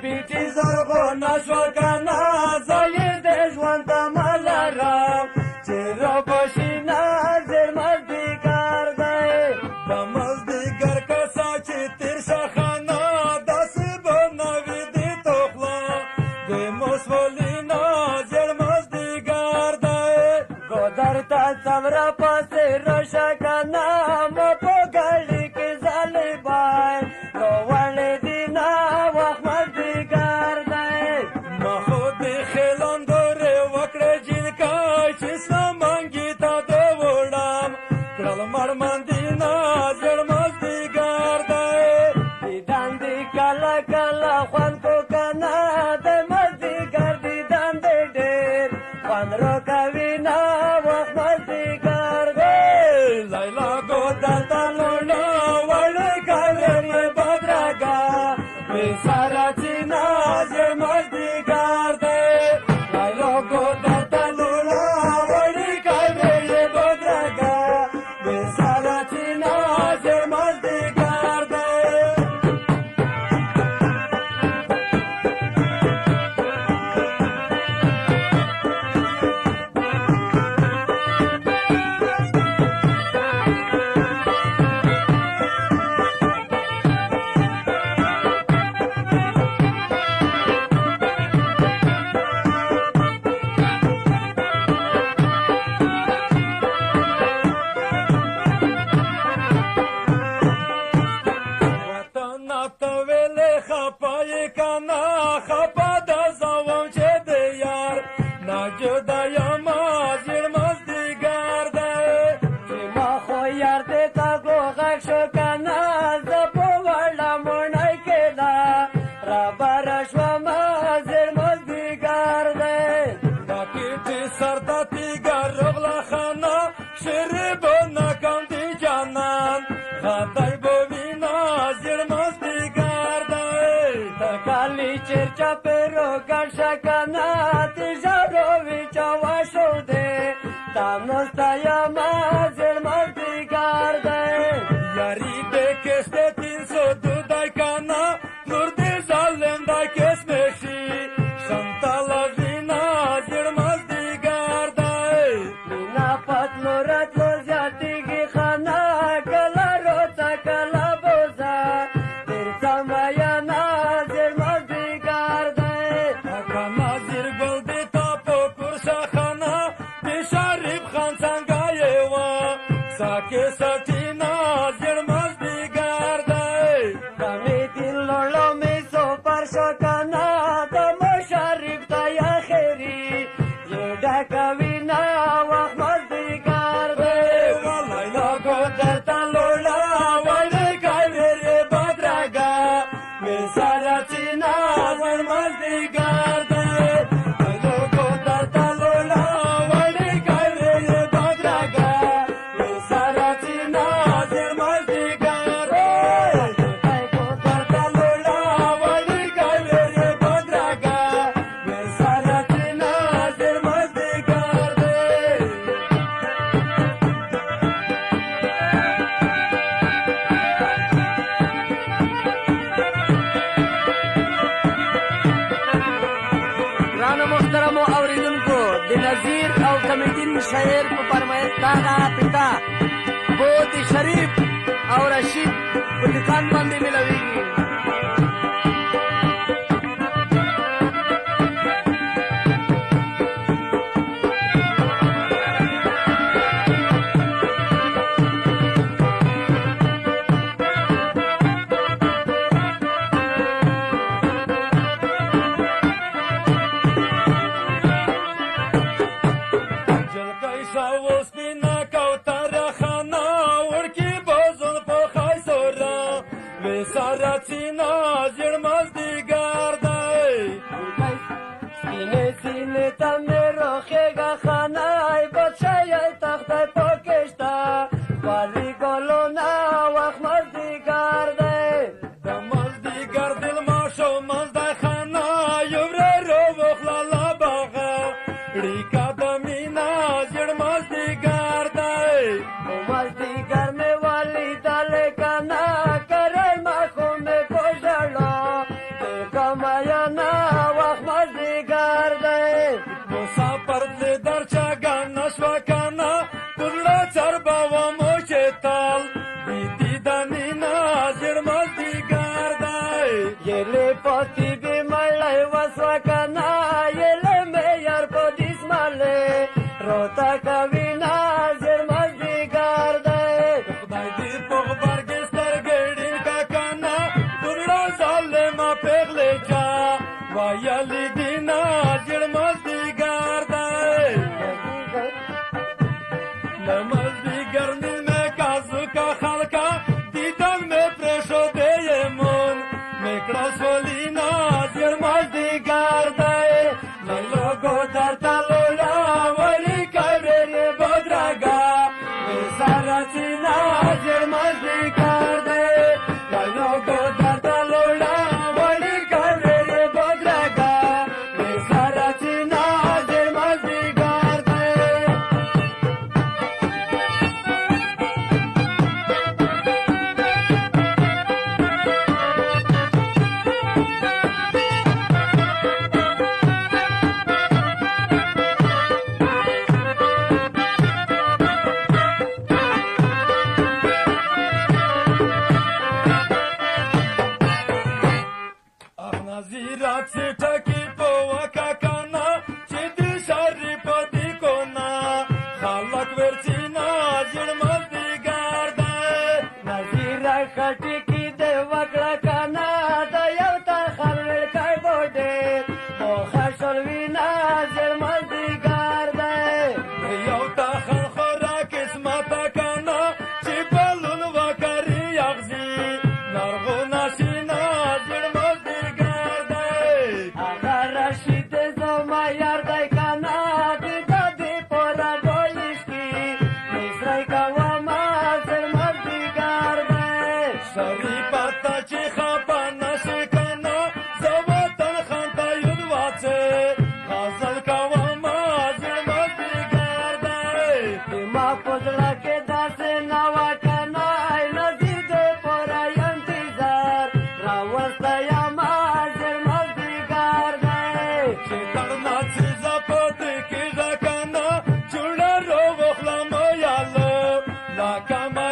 بیټي زرغونه شوه که نه زه یې د ژوند تمه لرم چې رابشینه ژر مازدیګر دی د مازدیګر کسه چې تېر شه ښه نه داسې به نه وي د توخله د مسولینه ژر مازدیګر دی ګودر ته څومره پسې راشه که نه مو په ګاډي کې ظالبای نو ولې دې نه وخت مازدیګر دی ما خو د خیلاندورې وکړې جینکای چې سلامانګي ته د وړم کړل مړمندینه ژر مازدیګر دی دیدن دې کله کله خوند کو که نه د مازدیګر دیدن دې ډېر خوند راکوي نه وخت مازدیګر دی لیلا ګودر ته لوړه وړې کالرې بدرګه بې سره چینه ژر مازدیګر دی لیلا ګودر ته لوړه وړې کالرې بدرګه بې سره چینه ژر مازدیګر دی چرچا پیرو گرشا کنا تیجارو ویچا واشو دے تانوستا یا مازر مازدیگر دے یاری دے کستے 300 دای کنا نور دے ظالم دای کس میشی شمتالا وینا زر مازدیگر دے مینا پت نورت لو زیادی گی خانا کلا روچا کلا بوزا تیر سمایانا زر مازدیگر دے کنا زر گل دیتا پو کرشا خانا دی شریف خان سنگای وا ساکے سٹینا زر مازدیگر دے کمی دل لولو می سو پرشو کنا دمو شریف تا یا خیری یہ ڈاکوینا وقت مازدیگر دے والایلا ګودر تا لولا ولی کای میرے بدرگا می سارا چینا زر مازدیگر دے والایلا ګودر تا لولا ولی کای میرے بدرگا می سارا چینا زر مازدیگر دے والایلا ګودر تا لولا ولی کای میرے بدرگا می سارا چینا زر مازدیگر دے ګرانو محترمو اوریدونکو د نظیر او کمیدین شاعر په فرمایش دغه پتا بوت شریف او رشید په دکان باندې ملويږي جلګی شاو سپینا کوتره خانه ورکی بازون په خای سورا وې سار وسوکنا یلمه یار په دسماله روتا کوینا زر مزدګار دی خدای دې په غبرګې سترګې ډېر کاکانا بوډا ظالمه پېغلې چا ویلې دي نه ژړ مازدیګر دی له مازدیګر نیمه کازو کا خلکه دیدن مې پرېښودی یمون مې کړه سولینا ژړ مازدیګر دی لوګو درته لولا ولی کبرې بدرګا سارا سینا زر مزدګار دی لوګو درته لولا ولی کبرې بدرګا سارا سینا زر مزدګار دی نظیرات سے ٹکی پوا کاکانا چې دل شری پتی کونا خلق ورچینا جړ مزدګار دی نظیرا خټی کی دی وکړه کانا د یو تا خلل کای بوډه او خشل وینا زر مزدګار دی یو تا خل خورا قسمت کانا چې بلون وکړي اغزي نرغونا شینا جړ مزدګار دی هغه رشید زما یار دی کانا د دې پورا ډولیش کی مصری کوا ما زر مزدګار دی سری پتا چې خپه نشي کانا زوطن خان ته یود واڅه غزل کوم جړ مزدګار دی ما پزړه کې داسې نوا کنا نظیر دې پورا انتظار راوسته یا ما زر مزدګار دی چې تړنا چې زپد کې ځکانا چوړه رو وخلم یالو لا کما